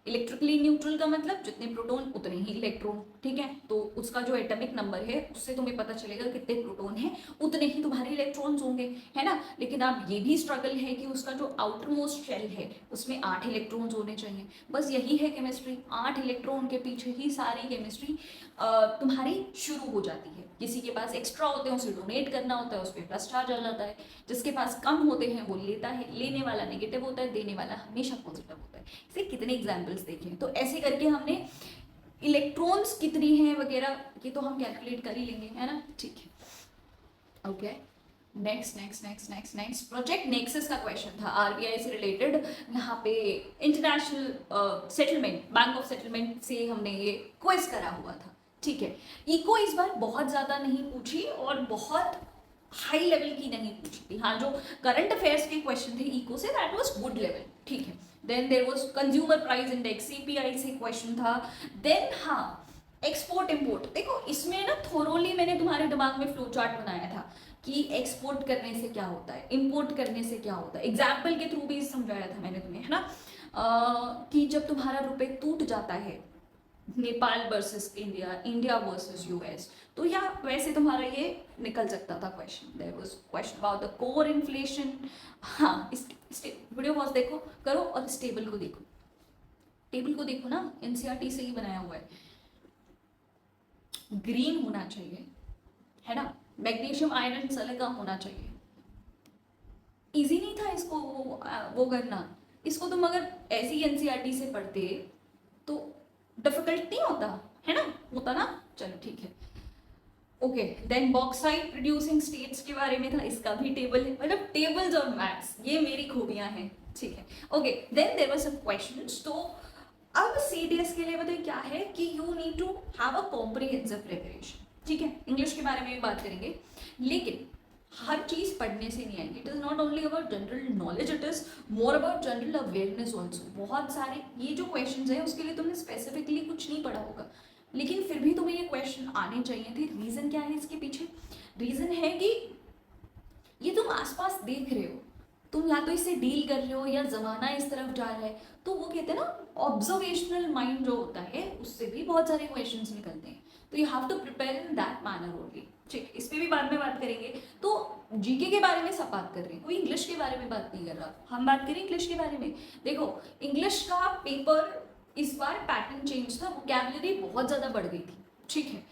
इलेक्ट्रिकली न्यूट्रल का मतलब जितने प्रोटॉन उतने ही इलेक्ट्रॉन, ठीक है। तो उसका जो एटॉमिक नंबर है उससे तुम्हें पता चलेगा कितने प्रोटॉन हैं उतने ही तुम्हारे इलेक्ट्रॉन्स होंगे, है ना। लेकिन अब ये भी स्ट्रगल है कि उसका जो आउटर मोस्ट शेल है उसमें 8 इलेक्ट्रॉन्स होने चाहिए। बस यही है केमिस्ट्री, 8 इलेक्ट्रॉन के पीछे ही सारी केमिस्ट्री तुम्हारी शुरू हो जाती है। किसी के पास एक्स्ट्रा होते हैं उसे डोनेट करना होता है, उस पर प्लस चार्ज आ जाता है। जिसके पास कम होते हैं वो लेता है, लेने वाला नेगेटिव होता है, देने वाला हमेशा पॉजिटिव होता है। इसे कितने एग्जाम्पल्स देखें, तो ऐसे करके हमने इलेक्ट्रॉन्स कितनी हैं वगैरह ये तो हम कैलकुलेट कर ही लेंगे, है ना। ठीक है, ओके। नेक्स्ट प्रोजेक्ट नेक्सस का क्वेश्चन था, आरबीआई से रिलेटेड। यहाँ पे international settlement, bank of settlement से हमने ये क्विज करा हुआ था, ठीक है। इको इस बार बहुत ज़्यादा नहीं पूछी और बहुत हाई लेवल की नहीं पूछी थी। हाँ, जो करंट अफेयर्स के क्वेश्चन थे इको से, दैट वाज गुड लेवल, ठीक है। Then there was consumer price index, CPI से क्वेश्चन था। देन हाँ, एक्सपोर्ट इम्पोर्ट, देखो इसमें ना थोरोली मैंने तुम्हारे दिमाग में फ्लो चार्ट बनाया था कि एक्सपोर्ट करने से क्या होता है, इंपोर्ट करने से क्या होता है। एग्जाम्पल के थ्रू भी समझाया था मैंने तुम्हें, है ना। कि जब तुम्हारा रुपए टूट जाता है, Nepal versus India, India versus US, तो या वैसे तुम्हारा ये निकल सकता था question. There was question about the core inflation. हाँ, इस वीडियो पॉज देखो, करो और इस टेबल को देखो, टेबल को देखो ना, एनसीईआरटी से ही बनाया हुआ है। ग्रीन होना चाहिए, है ना। मैग्नीशियम आयरन सिलिका होना चाहिए। इजी नहीं था इसको वो करना। इसको तुम अगर ऐसी एनसीईआरटी से पढ़ते तो डिफिकल्ट नहीं होता, है ना, होता ना। चलो ठीक है, okay. Then bauxite producing states के बारे में था, इसका भी टेबल है। मतलब टेबल्स और मैथ्स ये मेरी खूबियां हैं, ठीक है, okay. Then there were some questions. तो अब सीडीएस के लिए बताइए क्या है कि you need to have a comprehensive preparation, ठीक है। इंग्लिश के बारे में भी बात करेंगे, लेकिन हर चीज पढ़ने से नहीं आएगी। It is not only about general knowledge, it is more about general awareness also. बहुत सारे ये जो क्वेश्चंस हैं उसके लिए तुमने स्पेसिफिकली कुछ नहीं पढ़ा होगा, लेकिन फिर भी तुम्हें ये क्वेश्चन आने चाहिए थे। रीजन क्या है इसके पीछे? रीजन है कि ये तुम आसपास देख रहे हो, तुम या तो इससे डील कर रहे हो या जमाना इस तरफ जा रहा है। तो वो कहते हैं ना, ऑब्जर्वेशनल माइंड जो होता है उससे भी बहुत सारे क्वेश्चंस निकलते हैं। तो you have to prepare in that manner only, ठीक। इस पर भी बाद में बात करेंगे। तो जीके के बारे में सब बात कर रहे हैं, कोई इंग्लिश के बारे में बात नहीं कर रहा। हम बात करें इंग्लिश के बारे में। देखो इंग्लिश का पेपर इस बार पैटर्न चेंज था, वोकैबुलरी बहुत ज़्यादा बढ़ गई थी, ठीक है।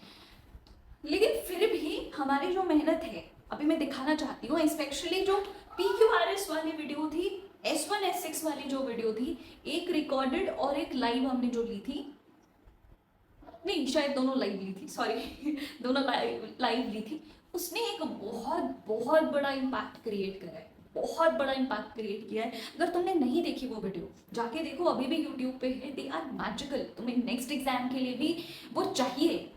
लेकिन फिर भी हमारी जो मेहनत है, अभी मैं दिखाना चाहती हूँ, स्पेशली जो PQRS वाली वीडियो थी, S1 S6 वाली जो वीडियो थी, एक रिकॉर्डेड और एक लाइव हमने जो ली थी, नहीं शायद दोनों लाइव ली थी, सॉरी दोनों लाइव ली थी। उसने एक बहुत बहुत बड़ा इम्पैक्ट क्रिएट करा है, बहुत बड़ा इम्पैक्ट क्रिएट किया है। अगर तुमने नहीं देखी वो वीडियो, जाके देखो, अभी भी यूट्यूब पे है। दे आर मैजिकल, तुम्हें नेक्स्ट एग्जाम के लिए भी वो चाहिए।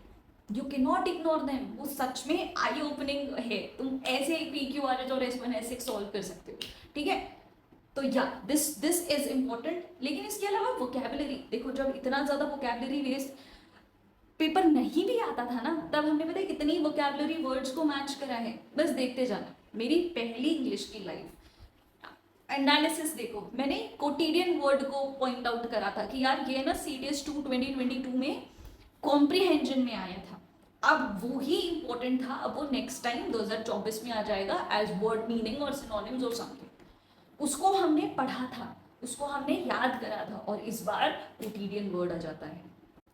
You can not ignore them, वो सच में आई ओपनिंग है। तुम ऐसे PQRS और S1 S6 सॉल्व कर सकते हो, ठीक है। तो या दिस इज इम्पोर्टेंट। लेकिन इसके अलावा वोकैबुलरी देखो, जब इतना ज़्यादा वोकैबुलरी वेस्ट पेपर नहीं भी आता था ना, तब हमने पता है कितनी वोकैबुलरी वर्ड्स को मैच करा है। बस देखते जाना। मेरी पहली इंग्लिश की लाइव एनालिसिस देखो, मैंने कोटिडियन वर्ड को पॉइंट आउट करा था कि यार ये ना CDS 2 2022 में कॉम्प्रीहेंजन में आया था। अब वो ही इंपॉर्टेंट था, अब वो नेक्स्ट टाइम 2024 में आ जाएगा एज वर्ड मीनिंग और सिनोनिम्स और समथिंग। उसको हमने पढ़ा था, उसको हमने याद करा था और इस बार कोटिडियन वर्ड आ जाता है।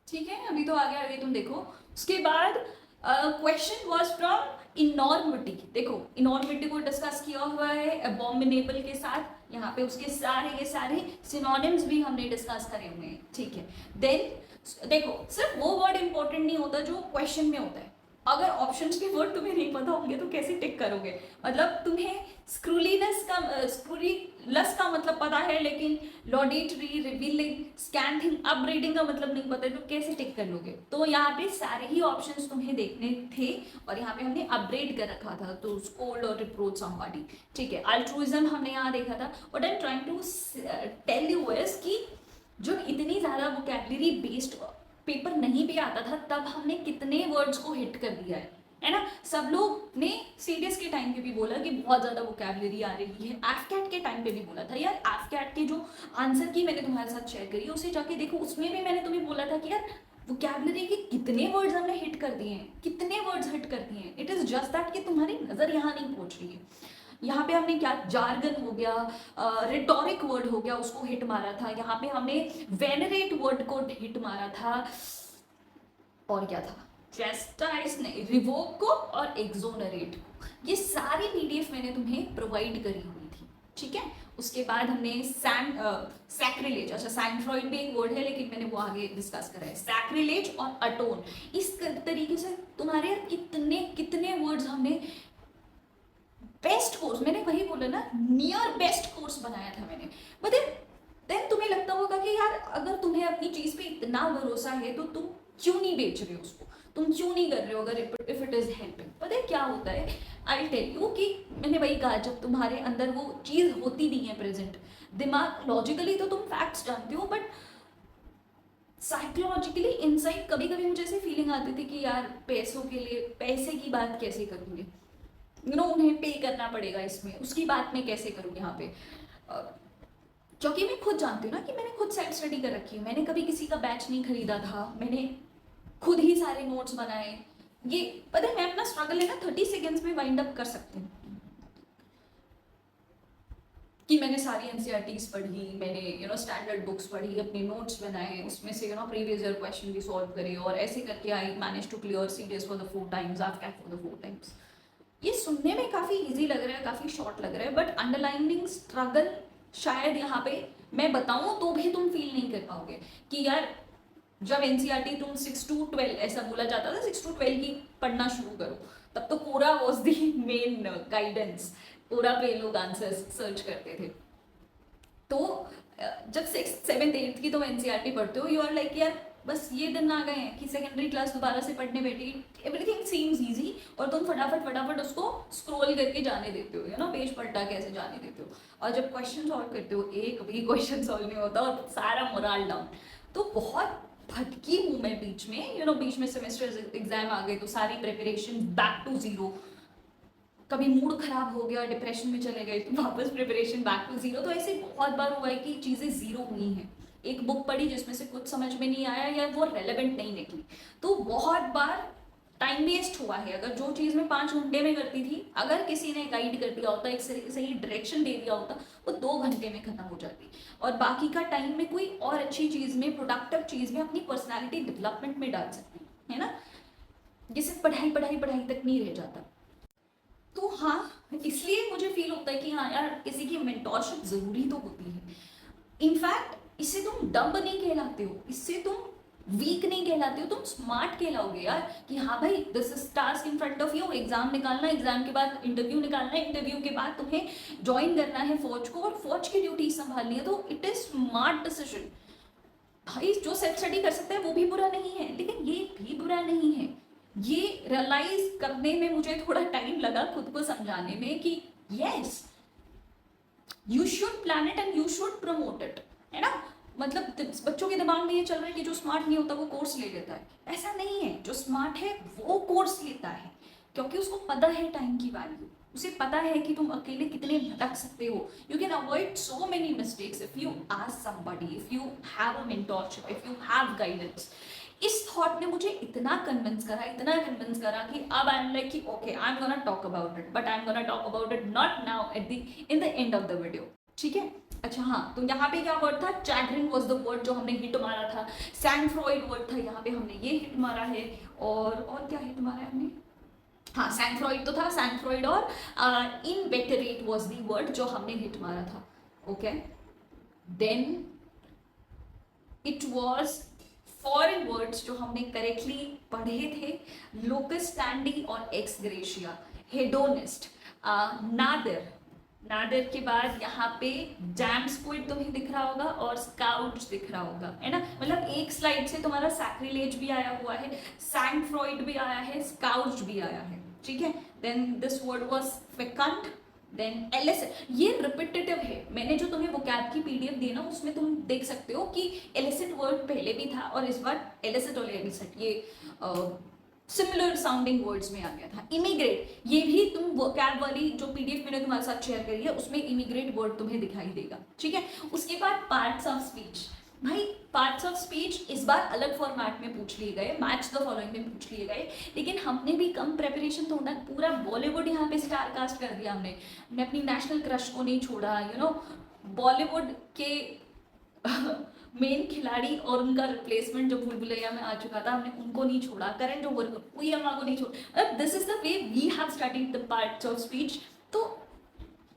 ठीक है, अभी तो आगे आगे तुम देखो। उसके बाद क्वेश्चन वाज फ्रॉम इनॉर्मिटी। देखो इनॉर्मिटी को डिस्कस किया हुआ है अबॉमिनेबल के साथ, यहाँ पे उसके सारे के सारे सिनोनिम्स भी हमने डिस्कस करे हुए हैं। ठीक है, देन देखो सिर्फ वो वर्ड इंपॉर्टेंट नहीं होता जो क्वेश्चन में होता है। अगर ऑप्शंस के वर्ड तुम्हें नहीं पता होंगे तो कैसे टिक करोगे? मतलब तुम्हें स्क्रूलीलस का मतलब पता है लेकिन लॉडेटरी, रिवीलिंग, स्कैंथिंग, अपब्रीडिंग का मतलब नहीं पता है तो कैसे टिक कर लोगे? तो यहाँ पे सारे ही ऑप्शंस तुम्हें देखने थे और यहाँ पे हमने अपग्रेड कर रखा था, तो स्कोल्ड और रिप्रोच समबॉडी। ठीक है, अल्ट्रुइज्म हमने यहाँ देखा था। What I am trying to tell you is कि जब इतनी ज़्यादा वोकैबुलरी बेस्ड पेपर नहीं भी आता था तब हमने कितने वर्ड्स को हिट कर दिया है ना। सब लोग ने सीडीएस के टाइम पे भी बोला कि बहुत ज़्यादा वोकैबुलरी आ रही है, एफकैट के टाइम पे भी बोला था यार एफकैट के जो आंसर की मैंने तुम्हारे साथ शेयर करी उसे जाके देखो, उसमें भी मैंने तुम्हें बोला था कि यार वोकैबुलरी के कितने वर्ड्स हमने हिट कर दिए हैं, कितने वर्ड्स हिट कर दिए हैं। इट इज़ जस्ट दैट कि तुम्हारी नज़र यहाँ नहीं पहुँच रही है। यहाँ पे हमने क्या जार्गन हो गया, रिटोरिक वर्ड हो गया, उसको हिट मारा था। यहाँ पे हमने वेनरेट वर्ड को हिट मारा था, और क्या था, चेस्टाइज नहीं, रिवोक को और एक्सोनरेट को। ये सारी पीडीएफ मैंने तुम्हें प्रोवाइड करी हुई थी। ठीक है, उसके बाद हमने सैक्रिलेज, अच्छा सैंक्रोइड भी एक वर्ड है लेकिन मैंने वो आगे डिस्कस करा है, सैक्रिलेज और अटोन। इस तरीके से तुम्हारे कितने कितने वर्ड्स हमने बेस्ट कोर्स, मैंने वही बोला ना, नियर बेस्ट कोर्स बनाया था मैंने। बट देन तुम्हें लगता होगा कि यार अगर तुम्हें अपनी चीज पे इतना भरोसा है तो तुम क्यों नहीं बेच रहे हो उसको, तुम क्यों नहीं कर रहे हो अगर इफ इट इज हेल्पिंग। पता है क्या होता है, आई टेल यू कि मैंने वही कहा, जब तुम्हारे अंदर वो चीज होती नहीं है प्रेजेंट, दिमाग लॉजिकली तो तुम फैक्ट्स जानते हो बट साइकोलॉजिकली इनसाइड कभी कभी मुझे ऐसी फीलिंग आती थी कि यार पैसों के लिए पैसे की बात कैसे करूँगी, उन्हें पे करना पड़ेगा, इसमें उसकी बात मैं कैसे करूँ यहाँ पे। क्योंकि मैं खुद जानती हूँ ना कि मैंने खुद सेल्फ स्टडी कर रखी है, मैंने कभी किसी का बैच नहीं खरीदा था, मैंने खुद ही सारे नोट्स बनाए। ये पता है मैं अपना स्ट्रगल है ना 30 सेकेंड्स में वाइंड अप कर सकती हूँ कि मैंने सारी एनसीईआरटीज पढ़ी, मैंने स्टैंडर्ड बुक्स पढ़ी, अपने नोट्स बनाए, उसमें से प्रीवियस ईयर क्वेश्चन भी सॉल्व करे और ऐसे करके I manage to clear CDS for the 4 times, AFCAT for the 4 times. ये सुनने में काफ़ी इजी लग रहा है, काफ़ी शॉर्ट लग रहा है, बट अंडरलाइनिंग स्ट्रगल शायद यहाँ पे मैं बताऊँ तो भी तुम फील नहीं कर पाओगे कि यार जब एनसीईआरटी तुम 6 to 12 ऐसा बोला जाता था, 6 to 12 की पढ़ना शुरू करो, तब तो कोरा वॉज दी मेन गाइडेंस, कोरा पे लोग आंसर्स सर्च करते थे। तो जब 6th 7th 8th की तुम एनसीईआरटी पढ़ते हो, यू आर लाइक यार बस ये दिन आ गए हैं कि सेकेंडरी क्लास दोबारा से पढ़ने बैठी, एवरीथिंग सीम्स इजी और तुम फटाफट उसको स्क्रॉल करके जाने देते हो, पेज पलटा कैसे जाने देते हो। और जब क्वेश्चन सॉल्व करते हो एक भी क्वेश्चन सॉल्व नहीं होता और सारा मोरल डाउन। तो बहुत भटकी हूँ मैं बीच में, बीच में सेमेस्टर एग्जाम आ गए तो सारी प्रिपरेशन बैक टू जीरो, कभी मूड खराब हो गया, डिप्रेशन में चले गए तो वापस प्रिपरेशन बैक टू जीरो। तो ऐसे बहुत बार हुआ है कि चीज़ें जीरो हुई हैं, एक बुक पढ़ी जिसमें से कुछ समझ में नहीं आया या वो रेलेवेंट नहीं निकली, तो बहुत बार टाइम वेस्ट हुआ है। अगर जो चीज़ मैं 5 घंटे में करती थी, अगर किसी ने गाइड कर दिया होता, एक सही डायरेक्शन दे दिया होता, वो 2 घंटे में खत्म हो जाती और बाकी का टाइम में कोई और अच्छी चीज़ में, प्रोडक्टिव चीज़ में, अपनी पर्सनैलिटी डेवलपमेंट में डाल सकती है ना। ये सिर्फ पढ़ाई तक नहीं रह जाता। तो हाँ, इसलिए मुझे फील होता है कि हाँ यार किसी की मेंटोरशिप ज़रूरी तो होती है। इनफैक्ट इससे तुम डम्ब नहीं कहलाते हो, इससे तुम वीक नहीं कहलाते हो, तुम स्मार्ट कहलाओगे यार कि हाँ भाई this is task in front of you, exam निकालना, एग्जाम के बाद इंटरव्यू निकालना, इंटरव्यू के बाद तुम्हें ज्वाइन करना है फौज को और फौज की ड्यूटी संभालनी है। तो इट इज स्मार्ट डिसीजन। भाई जो सेल्फ स्टडी कर सकता है वो भी बुरा नहीं है, लेकिन ये भी बुरा नहीं है। ये रियलाइज करने में मुझे थोड़ा टाइम लगा, खुद को समझाने में कि yes you should plan it and you should promote it, है ना। मतलब बच्चों के दिमाग में ये चल रहा है कि जो स्मार्ट नहीं होता वो कोर्स ले लेता है, ऐसा नहीं है। जो स्मार्ट है वो कोर्स लेता है क्योंकि उसको पता है टाइम की वैल्यू, उसे पता है कि तुम अकेले कितने भटक सकते हो। You can avoid so many mistakes if you ask somebody, if you have a mentorship, if you have guidance. इस थॉट ने मुझे इतना कन्विंस करा कि अब आई एम लाइक कि okay I am gonna talk about it, but I am gonna talk about it not now in the end of the video, ठीक है। अच्छा हाँ, तो यहाँ पे क्या वर्ड था, चैगरिन वाज द वर्ड जो हमने हिट मारा था, सैंक्फ्रॉइड वर्ड था, यहाँ पे हमने ये हिट मारा है, और क्या हिट मारा है हमने, हाँ सैंक्फ्रॉइड तो था, सैंक्फ्रॉइड, और इनवेटरेट वाज द वर्ड जो हमने हिट मारा था. Okay, then it was foreign words जो हमने करेक्टली पढ़े थे, लोकस स्टैंडी और ex gratia, hedonist, nadir. Nadir के बाद यहाँ पे जैम स्क्विड तुम्हें दिख रहा होगा और स्काउट्स दिख रहा होगा, है ना. मतलब एक स्लाइड से तुम्हारा सैक्रिलेज भी आया हुआ है, सैंक्फ्रॉइड भी आया है, स्काउट्स भी आया है, ठीक है. Then this word was fecund. Then elicit, ये रिपीटेटिव है, मैंने जो तुम्हें वोकैब की पीडीएफ दी ना उसमें तुम देख सकते हो कि एलिसिट वर्ड पहले भी था और इस बार एलिसिट और एलिसिट ये सिमिलर साउंडिंग वर्ड्स में आ गया था. इमिग्रेट, ये भी तुम वोकैब वाली जो पीडीएफ मैंने तुम्हारे साथ शेयर करी है उसमें इमिग्रेट वर्ड तुम्हें दिखाई देगा, ठीक है. उसके बाद पार्ट्स ऑफ स्पीच. भाई पार्ट्स ऑफ स्पीच इस बार अलग फॉर्मेट में पूछ लिए गए, मैच द फॉलोइंग में पूछ लिए गए, लेकिन हमने भी कम प्रेपरेशन तो होना, पूरा बॉलीवुड यहाँ पे स्टार कास्ट कर दिया हमने अपनी नेशनल क्रश को नहीं छोड़ा, यू नो, बॉलीवुड के मेन खिलाड़ी और उनका रिप्लेसमेंट जो भूल भुलैया में आ चुका था, हमने उनको नहीं छोड़ा, करण जौहर को, कोई अम्मा को नहीं छोड़ा. This is the way we have studied the parts of speech. तो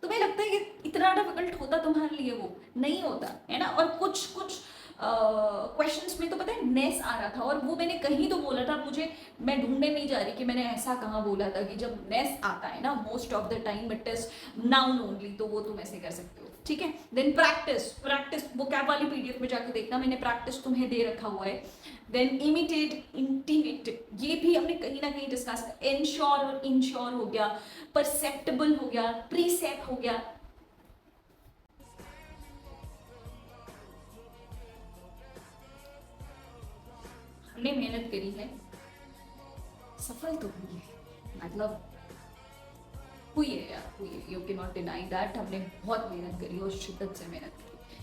तुम्हें लगता है कि इतना डिफिकल्ट होता तुम्हारे लिए, वो नहीं होता है ना. और कुछ क्वेश्चंस में तो पता है नेस आ रहा था, और वो मैंने कहीं तो बोला था, मुझे, मैं ढूंढने नहीं जा रही कि मैंने ऐसा कहाँ बोला था कि जब नेस आता है ना most of the time it is noun only, तो वो तुम ऐसे कर सकते हो, ठीक है. देन प्रैक्टिस वो कैब वाली पीडीएफ में जाके देखना, मैंने प्रैक्टिस तुम्हें दे रखा हुआ है. देन इमिटेट, इंटीमेट, ये भी हमने कहीं ना कहीं डिस्कस किया. इंश्योर और इंश्योर हो गया, परसेप्टेबल हो गया, प्रीसेप हो गया. हमने मेहनत करी है, सफल तो हुई है, मतलब हुई है यार, हुई है, you can not deny that. हमने बहुत मेहनत करी और शिद्दत से मेहनत करी.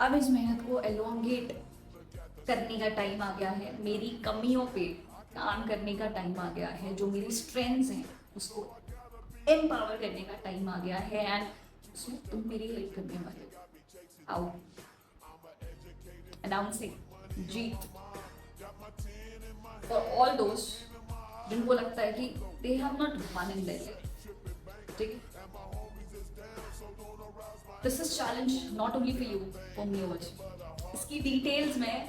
अब इस मेहनत को एलोंगेट करने का टाइम आ गया है, मेरी कमियों पे काम करने का टाइम आ गया है, जो मेरी स्ट्रेंथ्स हैं उसको एम्पावर करने का टाइम आ गया है, एंड उसमें तुम मेरी हेल्प करने वाले हो. आओ announcing Jeet for all those जिनको लगता है कि they have not one in their life, ठीक है. This is challenge not only for you, for me also. इसकी डिटेल्स में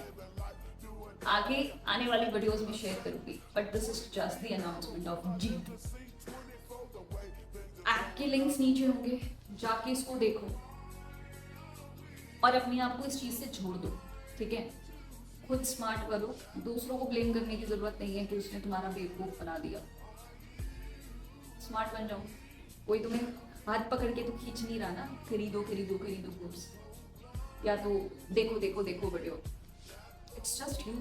आगे आने वाली वीडियोस में शेयर करूंगी, but this is just the announcement of Jeet. App के लिंक्स नीचे होंगे, जाके इसको देखो और अपने आप को इस चीज से छोड़ दो, ठीक है. खुद स्मार्ट बनो, दूसरों को ब्लेम करने की जरूरत नहीं है कि उसने तुम्हारा बेवकूफ बना दिया. स्मार्ट बन जाओ. कोई तुम्हें हाथ पकड़ के तो खींच नहीं रहा ना, खरीदो कोर्स, या तो देखो वीडियो. इट्स जस्ट यू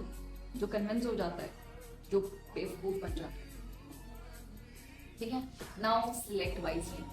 जो कन्विंस हो जाता है, जो बेवकूफ बन जाता है, ठीक है. Now select wisely.